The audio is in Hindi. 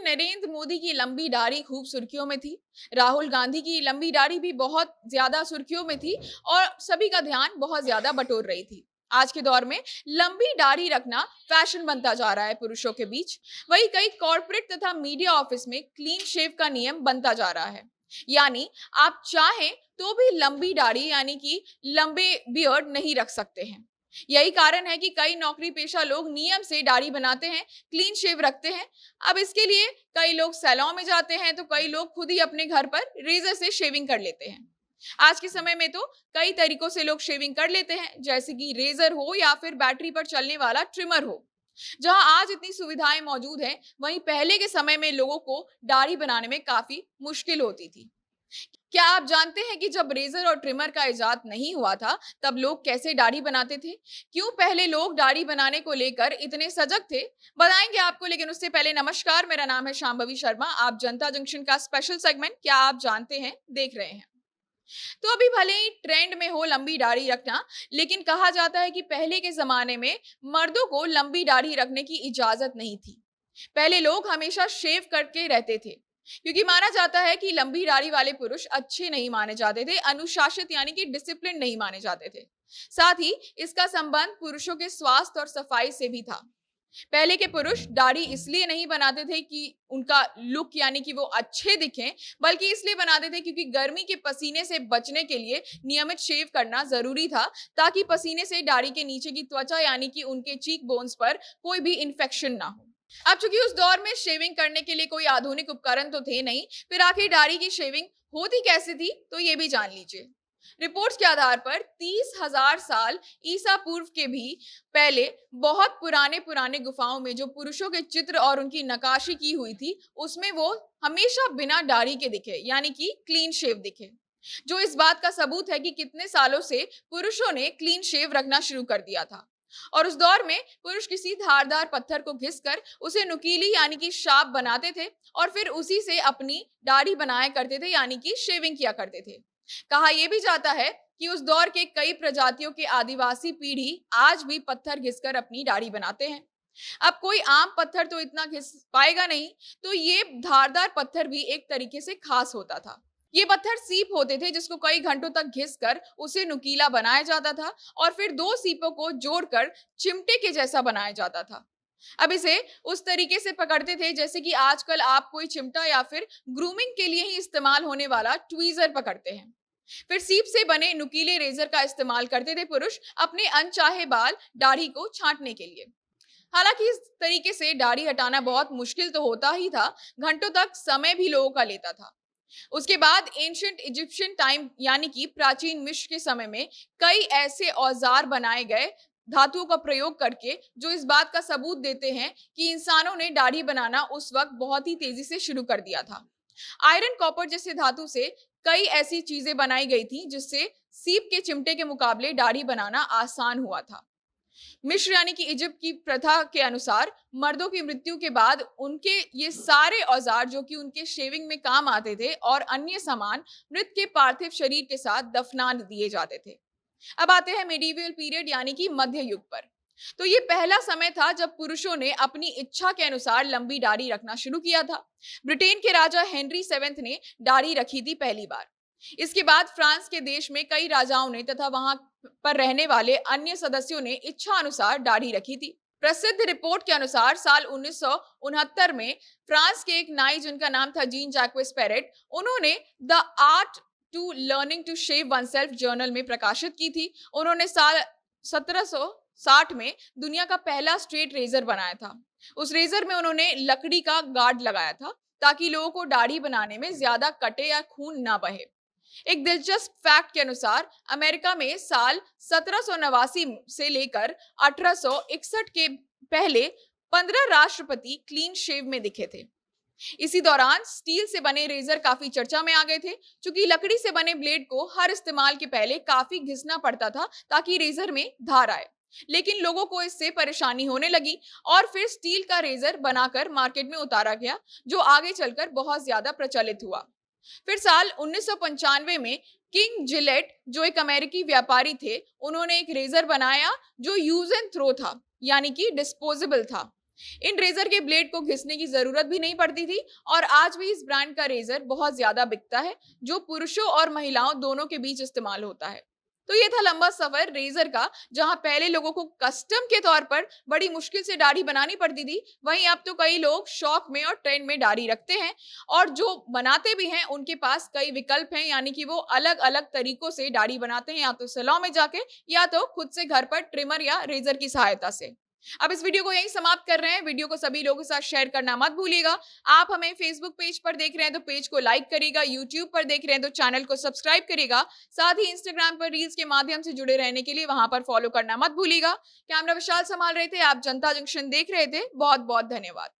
नरेंद्र मोदी की लंबी दाढ़ी खूब सुर्खियों में थी। राहुल गांधी की लंबी दाढ़ी भी बहुत ज्यादा सुर्खियों में थी और सभी का ध्यान बहुत ज्यादा बटोर रही थी। आज के दौर में लंबी दाढ़ी रखना फैशन बनता जा रहा है पुरुषों के बीच। वहीं कई कॉर्पोरेट तथा मीडिया ऑफिस में क्लीन शेव का नियम बनता जा रहा है। यानी आप चाहें तो भी लंबी दाढ़ी यानी कि लंबे बियर्ड नहीं रख सकते हैं। यही कारण है कि कई नौकरी पेशा लोग नियम से दाढ़ी बनाते हैं, क्लीन शेव रखते हैं। अब इसके लिए कई लोग सैलून में जाते हैं तो कई लोग खुद ही अपने घर पर रेजर से शेविंग कर लेते हैं। आज के समय में तो कई तरीकों से लोग शेविंग कर लेते हैं, जैसे कि रेजर हो या फिर बैटरी पर चलने वाला ट्रिमर हो। जहां आज इतनी सुविधाएं मौजूद हैं, वहीं पहले के समय में लोगों को दाढ़ी बनाने में काफी मुश्किल होती थी। क्या आप जानते हैं कि जब रेजर और ट्रिमर का इजाद नहीं हुआ था, तब लोग कैसे दाढ़ी बनाते थे? क्यों पहले लोग दाढ़ी बनाने को लेकर इतने सजग थे? बताएंगे आपको, लेकिन उससे पहले नमस्कार, मेरा नाम है शांभवी शर्मा। आप जनता जंक्शन का स्पेशल सेगमेंट क्या आप जानते हैं देख रहे हैं। तो अभी भले ही ट्रेंड में हो लंबी दाढ़ी रखना, लेकिन कहा जाता है कि पहले के जमाने में मर्दों को लंबी दाढ़ी रखने की इजाजत नहीं थी। पहले लोग हमेशा शेव करके रहते थे, क्योंकि माना जाता है कि लंबी दाढ़ी वाले पुरुष अच्छे नहीं माने जाते थे, अनुशासित यानी कि डिसिप्लिन नहीं माने जाते थे। साथ ही इसका संबंध पुरुषों के स्वास्थ्य और सफाई से भी था। पहले के पुरुष दाढ़ी इसलिए नहीं बनाते थे कि उनका लुक यानी कि वो अच्छे दिखें, बल्कि इसलिए बनाते थे क्योंकि गर्मी के पसीने से बचने के लिए नियमित शेव करना जरूरी था, ताकि पसीने से दाढ़ी के नीचे की त्वचा यानी कि उनके चीक बोन्स पर कोई भी इंफेक्शन ना हो। अब चूंकि उस दौर में शेविंग करने के लिए कोई आधुनिक उपकरण तो थे नहीं, फिर आखिर दाढ़ी की शेविंग होती कैसे थी, तो ये भी जान लीजिए। रिपोर्ट्स के आधार पर 30,000 साल ईसा पूर्व के भी पहले बहुत पुराने पुराने गुफाओं में जो पुरुषों के चित्र और उनकी नक्काशी की हुई थी, उसमें वो हमेशा बिना दाढ़ी के दिखे, यानी कि क्लीन शेव दिखे। जो इस बात का सबूत है कि कितने सालों से पुरुषों ने क्लीन शेव रखना शुरू कर दिया था। और उस दौर में पुरुष किसी धारदार पत्थर को घिसकर उसे नुकीली यानी कि शार्प बनाते थे और फिर उसी से अपनी दाढ़ी बनाया करते थे, यानी कि शेविंग किया करते थे। कहा यह भी जाता है कि उस दौर के कई प्रजातियों के आदिवासी पीढ़ी आज भी पत्थर घिसकर अपनी दाढ़ी बनाते हैं। अब कोई आम पत्थर तो इतना घिस पाएगा नहीं, तो ये धारदार पत्थर भी एक तरीके से खास होता था। ये पत्थर सीप होते थे जिसको कई घंटों तक घिसकर उसे नुकीला बनाया जाता था और फिर दो सीपों को जोड़कर चिमटे के जैसा बनाया जाता था। अब इसे उस तरीके से पकड़ते थे जैसे कि आजकल आप कोई चिमटा या फिर ग्रूमिंग के लिए ही इस्तेमाल होने वाला ट्वीजर पकड़ते हैं। फिर सीप से बने नुकीले रेजर का इस्तेमाल करते थे पुरुष अपने अनचाहे बाल दाढ़ी को छांटने के लिए। हालांकि इस तरीके से दाढ़ी हटाना बहुत मुश्किल तो होता ही था, घंटों तक समय भी लोगों का लेता था। उसके बाद एंशिएंट इजिप्शियन टाइम यानी कि प्राचीन मिस्र के समय में कई ऐसे औजार बनाए गए धातुओं का प्रयोग करके, जो इस बात का सबूत देते हैं कि इंसानों ने दाढ़ी बनाना उस वक्त बहुत ही तेजी से शुरू कर दिया था। आयरन, कॉपर जैसे धातु से कई ऐसी चीजें बनाई गई थी जिससे सीप के चिमटे के मुकाबले दाढ़ी बनाना आसान हुआ था। मिस्र यानी कि इजिप्ट की प्रथा के अनुसार मर्दों की मृत्यु के बाद उनके ये सारे औजार जो कि उनके शेविंग में काम आते थे और अन्य सामान मृत के पार्थिव शरीर के साथ दफना दिए जाते थे। अब आते हैं मिडीवियल पीरियड यानी कि मध्य युग पर। तो ये पहला समय था जब पुरुषों ने अपनी इच्छा के अनुसार लंबी दाढ़ी रखना शुरू किया था। ब्रिटेन के राजा हेनरी सेवेंथ ने दाढ़ी रखी थी पहली बार। इसके बाद फ्रांस के देश में कई राजाओं ने तथा वहां पर रहने वाले अन्य सदस्यों ने इच्छा अनुसार दाढ़ी रखी थी। प्रसिद्ध रिपोर्ट के अनुसार साल 1969 में फ्रांस के एक नाई जिनका नाम था जीन जैक्वेस पेरेट, उन्होंने the art to learning to shave oneself journal में प्रकाशित की थी। उन्होंने साल 1760 में दुनिया का पहला स्ट्रेट रेजर बनाया था। उस रेजर में उन्होंने लकड़ी का गार्ड लगाया था ताकि लोगों को दाढ़ी बनाने में ज्यादा कटे या खून ना बहे। एक दिलचस्प फैक्ट के अनुसार अमेरिका में साल 1789 से लेकर 1861 के पहले 15 राष्ट्रपति क्लीन शेव में दिखे थे। इसी दौरान स्टील से बने रेजर काफी चर्चा में आ गए थे, क्योंकि लकड़ी से बने ब्लेड को हर इस्तेमाल के पहले काफी घिसना पड़ता था ताकि रेजर में धार आए। लेकिन लोगों को इससे परेशानी होने लगी और फिर स्टील का रेजर बनाकर मार्केट में उतारा गया, जो आगे चलकर बहुत ज्यादा प्रचलित हुआ। फिर साल 1995 में किंग जिलेट, जो एक अमेरिकी व्यापारी थे, उन्होंने एक रेजर बनाया जो यूज एंड थ्रो था, यानी कि डिस्पोजेबल था। इन रेजर के ब्लेड को घिसने की जरूरत भी नहीं पड़ती थी और आज भी इस ब्रांड का रेजर बहुत ज्यादा बिकता है, जो पुरुषों और महिलाओं दोनों के बीच इस्तेमाल होता है। तो ये था लंबा सफर रेजर का, जहां पहले लोगों को कस्टम के तौर पर बड़ी मुश्किल से दाढ़ी बनानी पड़ती थी, वहीं अब तो कई लोग शौक में और ट्रेंड में दाढ़ी रखते हैं और जो बनाते भी हैं उनके पास कई विकल्प हैं, यानी कि वो अलग अलग तरीकों से दाढ़ी बनाते हैं, या तो सैलून में जाके या तो खुद से घर पर ट्रिमर या रेजर की सहायता से। अब इस वीडियो को यहीं समाप्त कर रहे हैं। वीडियो को सभी लोगों के साथ शेयर करना मत भूलिएगा। आप हमें फेसबुक पेज पर देख रहे हैं तो पेज को लाइक करिएगा, यूट्यूब पर देख रहे हैं तो चैनल को सब्सक्राइब करिएगा। साथ ही इंस्टाग्राम पर रील्स के माध्यम से जुड़े रहने के लिए वहां पर फॉलो करना मत भूलिएगा। कैमरा विशाल संभाल रहे थे, आप जनता जंक्शन देख रहे थे। बहुत बहुत धन्यवाद।